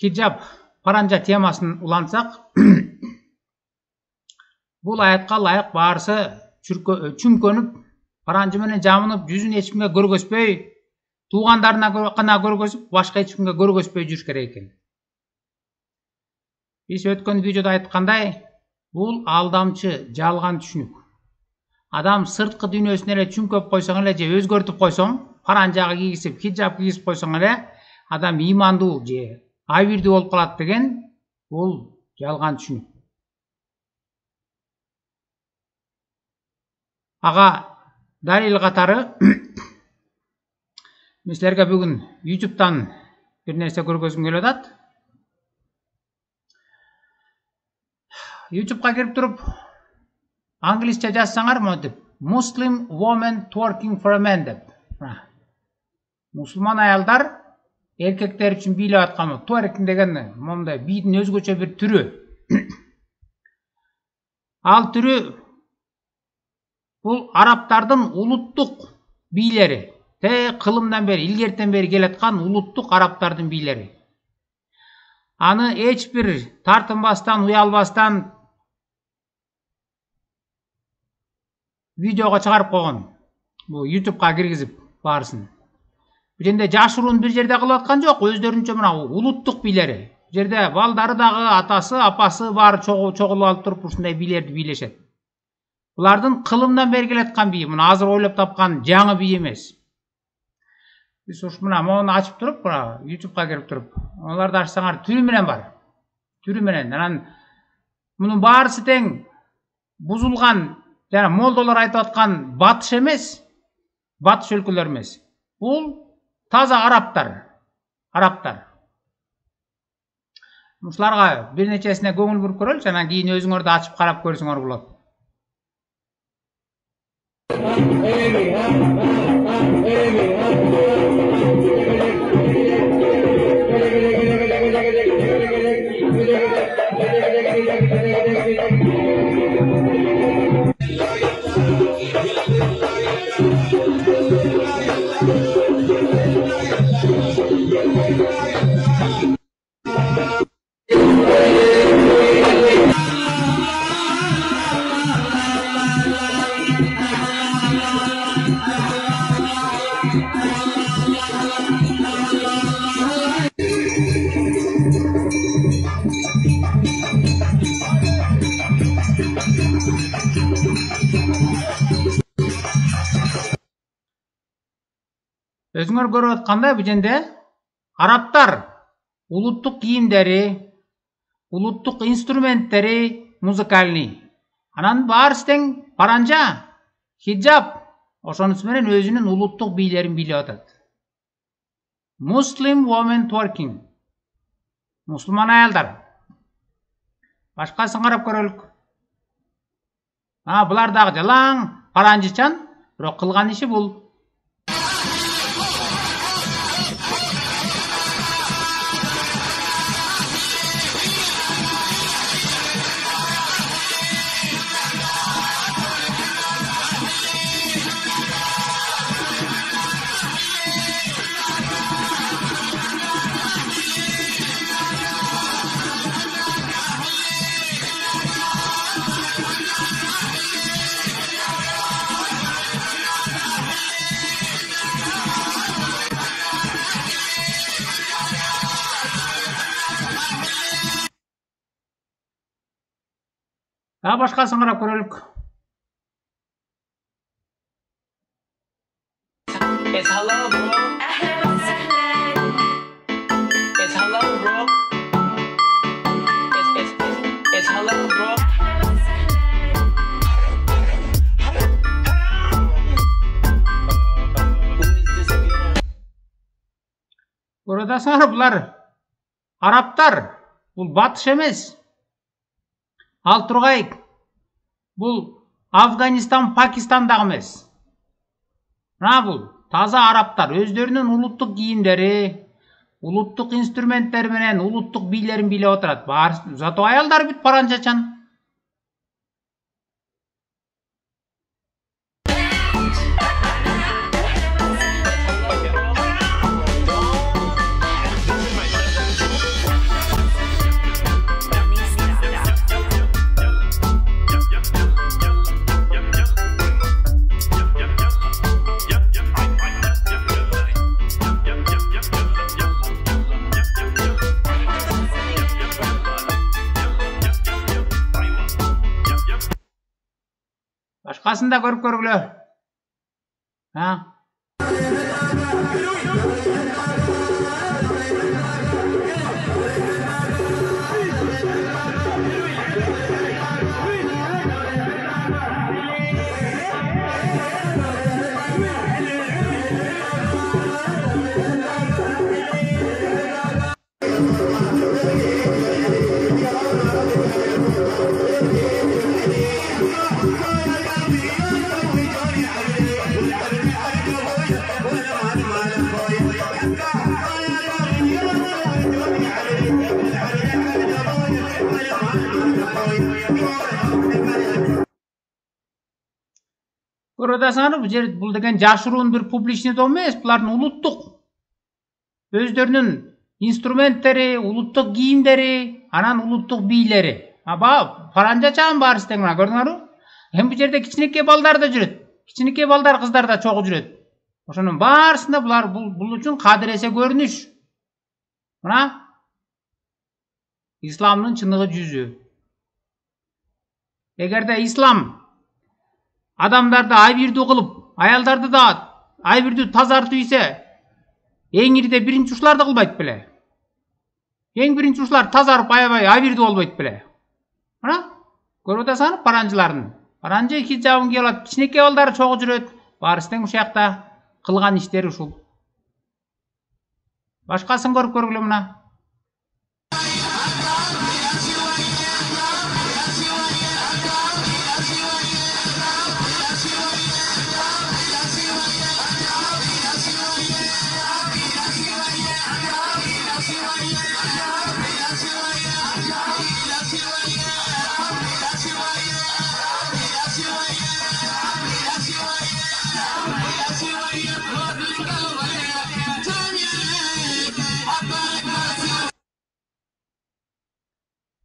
хиджаб, паранжа темасын улантсак, бул аятка ылайык баарысы чүмкөнүп, паранжы менен жамынып, жүзүн эч кимге көргөзбөй, туугандарына гана көргөзүп, башка эч кимге көргөзбөй жүрүш керек экен. Биз өткөн видеодо айткандай, бул алдамчы, жалган түшүнүк. Адам сырткы дүйнөсүн эле чүмкөп койсоң эле же өзгөртүп койсоң, паранжага кийгизип, хиджаб кийгизип койсоң эле, адам ыймандуу же абирдүү болуп калат деген бул жалган түшүнүк. Ага далил катары мен силерге бүгүн YouTube'дан бир нерсе көргөзгүм келип атат. YouTube'га кирип туруп, англисче жазсаңар монтип, Muslim woman twerking for a man деп. Мусулман аялдар эркектер үчүн бийлеп аткан twerking деген мондай бийдин өзгөчө бир түрү. Ал түрү бул араптардын улуттук бийлери. Кылымдан бери, илгертен бери келаткан улуттук араптардын бийлери. Аны эч бир тартынбастан, уялбастан видеого чыгарып койгон. Бул YouTube'га киргизип баарысын. Бул жерде жашыруун бир жерде кылып аткан жок, өздөрүнчө мына улуттук бийлери. Бул жерде балдары дагы, атасы, апасы баары чогулуп алып туруп ушундай бийлерди бийлешет. Булардын кылымдан бери келаткан бий, мына азыр ойлоп тапкан жаңы бий эмес. Биз ушу мына мону ачып туруп, мына YouTube'га кирип туруп, аларды ачсаңар түрү менен бар. Түрү менен. Анан мунун баарысы тең бузулган, жана молдолор айтып аткан батыш эмес, батыш өлкөлөр эмес. Бул таза араптар. Араптар. Ушуларга бир нечесине көңүл буруп көрөлүчү, анан кийин өзүңөр да ачып карап көрсөңөр болот. Өзүңөр көрүп аткандай бул жерде араптар улуттук кийимдери, улуттук инструменттери музыкальный. Анан баарысы тең паранжа, хиджаб, ошонусу менен өзүнүн улуттук бийлерин бийлеп атат. Muslim woman twerking. Мусулман аялдар. Башкасын карап көрөлүк. Булар дагы жалаң паранжычан, бирок кылган иши бул. Башкасын карап көрөлүк. It's hello bro. It's hello bro. It's hello bro. Көрөсүңөр булар араптар. Бул батыш эмес. Ал тургай, бул Афганистан, Пакистан дагы эмес. Мына бул таза араптар өздөрүнүн улуттук кийимдери, улуттук инструменттери менен улуттук бийлерин бийлеп отурат. Баары зато аялдар бүт паранжачан. Башкасын да көрүп көргүлө. Көрүп атасыңар, бул деген жашыруун бир публичный дом эмес, булардын улуттук өздөрүнүн инструменттери, улуттук кийимдери, анан улуттук бийлери. Паранжа чагын баарысы тең мына көрдүңөрбү? Эми бул жерде кичинекей балдар да жүрөт. Кичинекей балдар, кыздар да чогуу жүрөт. Ошонун баарысында булар бул үчүн кадыресе көрүнүш. Мына исламдын чыныгы жүзү. Эгерде ислам адамдарды айбирдүү кылып, аялдарды да айбирдүү тазартып ийсе, эң ириде биринчи ушуларды кылбайт беле? Эң биринчи ушулар тазарып, аябай айбирдүү болбойт беле? Мына, көрүп атасыңар паранжыларын. Паранжы хиджабын кийип алат, кичинекей балдары чогуу жүрөт. Баарысы тең ушул жакта кылган иштери ушул. Башкасын көрүп көргүлө мына.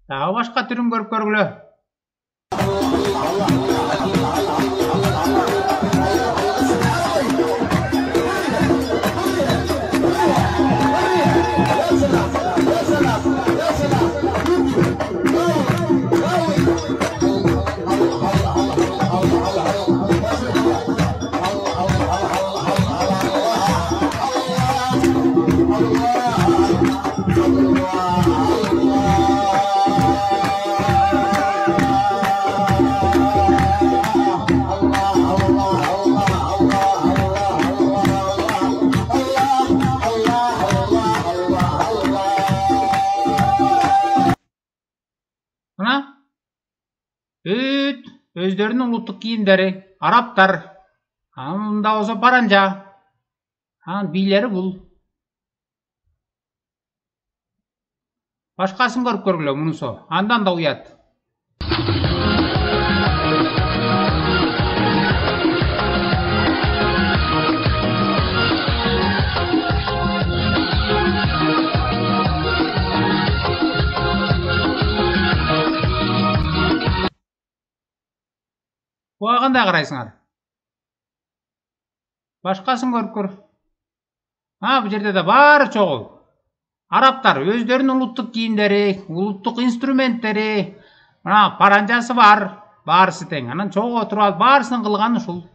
Дагы башка түрүн көрүп көргүлө. Өздөрүнүн улуттук кийимдери, арабтар, мында болсо паранжа, бийлери бул. Башкасын көрүп көргүлө мунусу, андан да уят. Буга кандай карайсыңар? Башкасын көрүп көр. Бул жерде да баары чогуу. Арабтар өздөрүнүн улуттук кийимдери, улуттук инструменттери, мына паранжасы бар, баарысы тең. Анан чогуу отуруп алып, баарысын кылган ушул.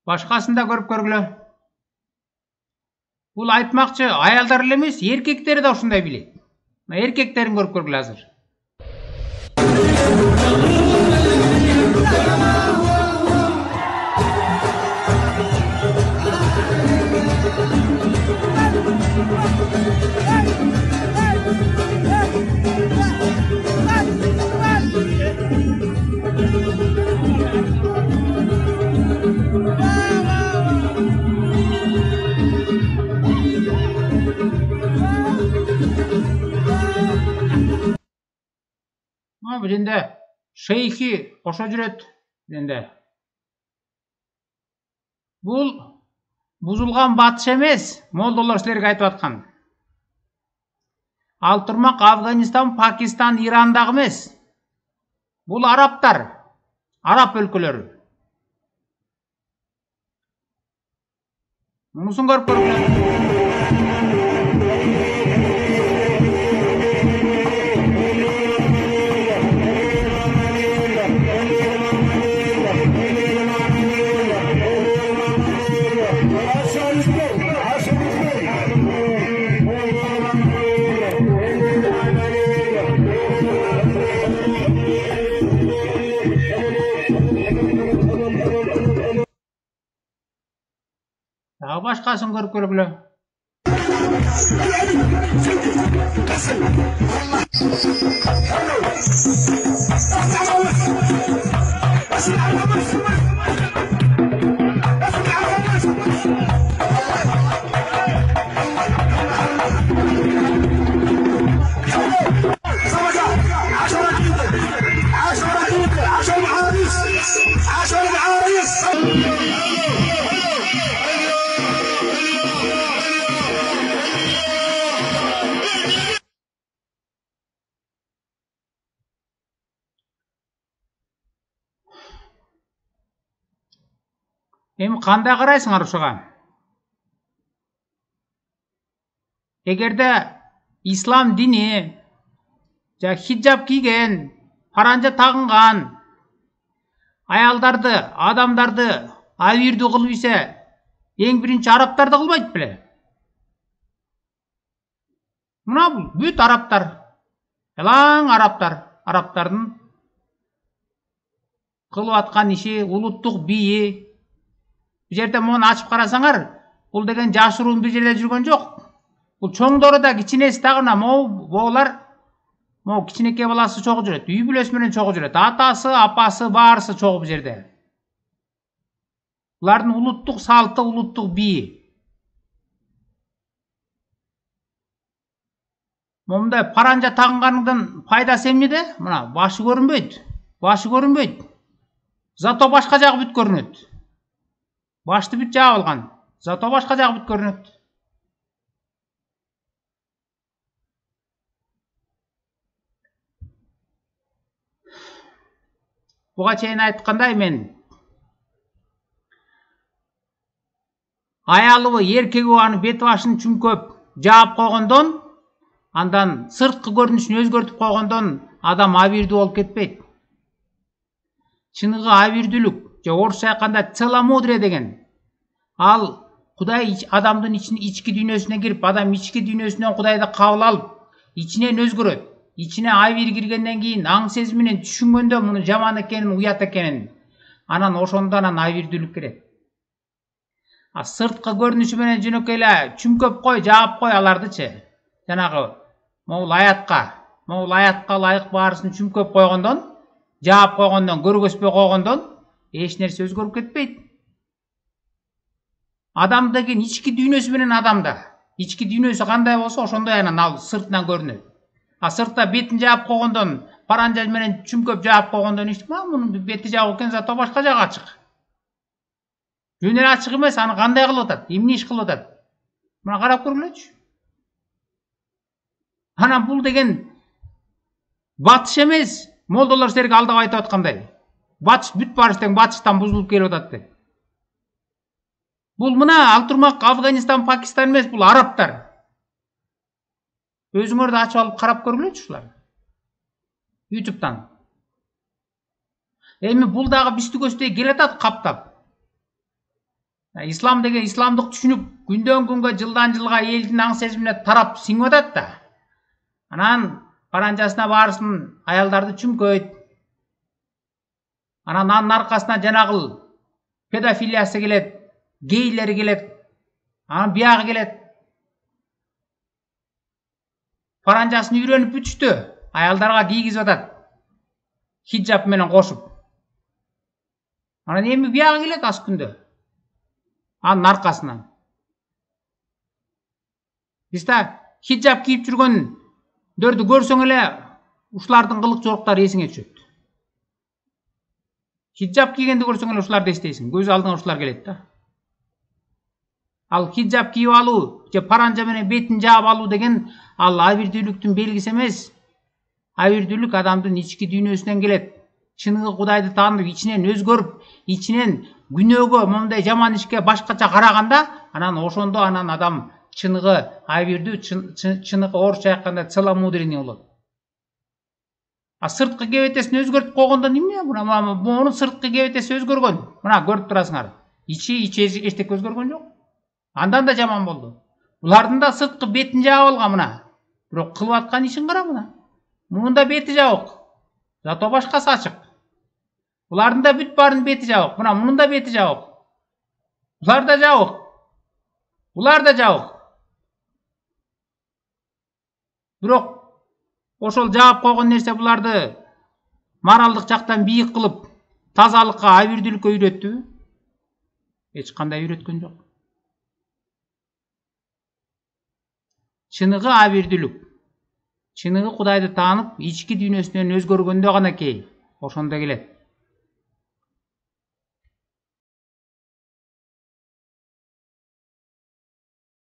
Башкасын да көрүп көргүлө. Бул айтмакчы аялдар эле эмес, эркектер да ушундай билет. Эркектерин көрүп көргүлө азыр. бул жерде шейхи кошо жүрөт. Жерде бул бузулган батыш эмес, молдолор силерге айтып аткан. Ал турмак Афганистан, Пакистан, Ирандагы эмес. Бул арабтар, араб өлкөлөрү. Мунусун көрүп көргүлө. Дагы башкасын көрүп көргүлө. Эми кандай карайсыңар ушуга? Эгерде ислам дини жа хиджаб кийген, паранжа тагынган аялдарды, адамдарды абийирдүү кылып ийсе, эң биринчи арабтарды кылбайт беле? Мына бул бүт арабтар. Элаң арабтар, арабтардын кылып аткан иши, улуттук бийи. Бул жерде муну ачып карасаңар, бул деген жашыруун бир жерде жүргөн жок. Бул чоңдору да, кичинеси дагы моулар, могу кичинекей баласы чогуу жүрөт, үй бүлөсү менен чогуу жүрөт. Атасы, апасы баарысы чогуу бул жерде. Булардын улуттук салты, улуттук бийи. Момундай паранжа тагынганыңдын пайдасы эмнеде? Мына башы көрүнбөйт. Башы көрүнбөйт. Зато башка жагы бүт көрүнөт. Башты бүт жаап алган. Зато башка жагы бүт көрүнөт. Буга чейин айткандай мен аялыбы, эркеги аны бет башын чүңкөп жаап койгондон, андан сырткы көрүнүшүн өзгөртүп койгондон адам абийирдүү болуп кетпейт. Чыныгы абийирдүүлүк, же орусча айтканда целомудрие деген. Ал Кудай адамдын ички дүйнөсүнө кирип, адам ички дүйнөсүнөн Кудайды кабыл алып, ичинен өзгөрөт. Ичине абийир киргенден кийин аң сезиминен түшүнгөндө муну жаман экенин, уят экенин, анан ошондон абийирдүүлүк келет. А сырткы көрүнүшү менен жөнөкөй эле чүңкөп кой, жаап кой алардычы. Жанагы могул аятка ылайык баарысын чүңкөп койгондон, жаап койгондон, көргөзбөй койгондон эч нерсе өзгөрүп кетпейт. Адам деген ички дүйнөсү менен адамда. Ички дүйнөсү кандай болсо, ошондой анан ал сыртынан көрүнөт. А сыртта бетин жаап койгондон, паранжа менен чүңкөп жаап койгондон ич мунун бети жабык экен, зато башка жагы ачык. Жөн эле ачык эмес, аны кандай кылып атат? Эмне иш кылып атат? Мына карап көргүлөчү. Анан бул деген батыш эмес. Молдолор силерге алдап айтып аткандай. Батыш бүт барыштан батыштан бузулуп келип атат деп. Бул мына ал турмак Афганистан, Пакистан эмес, бул арабтар. Өзүңөр да ачып алып карап көргүлөчү ушулар. YouTube'дан. Эми бул дагы бистүгөстөй келатат каптап. Ислам деген, исламдык түшүнүк күндөн күнгө, жылдан жылга элдин аң сезимине тарап сиңип атат да. Анан паранжасына баарысын аялдарды чүмкөйт. Анан анын аркасынан жанагыл педофилиясы келет, гейлери келет, анан биягы келет. Паранжасын үйрөнүп бүтүштү, аялдарга кийгизип атат. Хиджаб менен кошуп. Анан эми биягы келет аз күндө. Анын аркасынан. Биста хиджаб кийип жүргөндөрдү көрсөң эле ушулардын кылык жоруктары эсиңе түшөт. Хиджаб кийгенди көрсөң эле ушуларды эстейсиң. Көз алдыңа ушулар келет да. Ал хиджаб кийип алуу же паранжа менен бетин жаап алуу деген ал абирдүүлүктүн белгиси эмес. Абирдүүлүк адамдын ички дүйнөсүнөн келет. Чыныгы Кудайды таанып, ичинен өзгөрүп, ичинен күнөөгө, момундай жаман ишке башкача караганда, анан ошондо адам чыныгы абирдүү, чыныгы орусча айтканда целомудренный болот. А сырткы кебетесин өзгөртүп койгондо эмне? Мунун сырткы кебетеси өзгөргөн. Мына көрүп турасыңар. Ичи эчтеке өзгөргөн жок. Андан да жаман болду. Булардын да сырткы бетин жаап алган мына. Бирок кылып аткан ишин кара мына. Мунун да бети жабык. Зато башкасы ачык. Булардын да бүт баарынын бети жабык. Мына мунун да бети жабык. Булар да жабык. Булар да жабык. Бирок ошол жаап койгон нерсе буларды моралдык жактан бийик кылып, тазалыкка, абирдүүлүккө үйрөттүбү? Эч кандай үйрөткөн жок. Чыныгы абирдүүлүк, чыныгы Кудайды таанып, ички дүйнөсүнөн өзгөргөндө гана ошондо келет.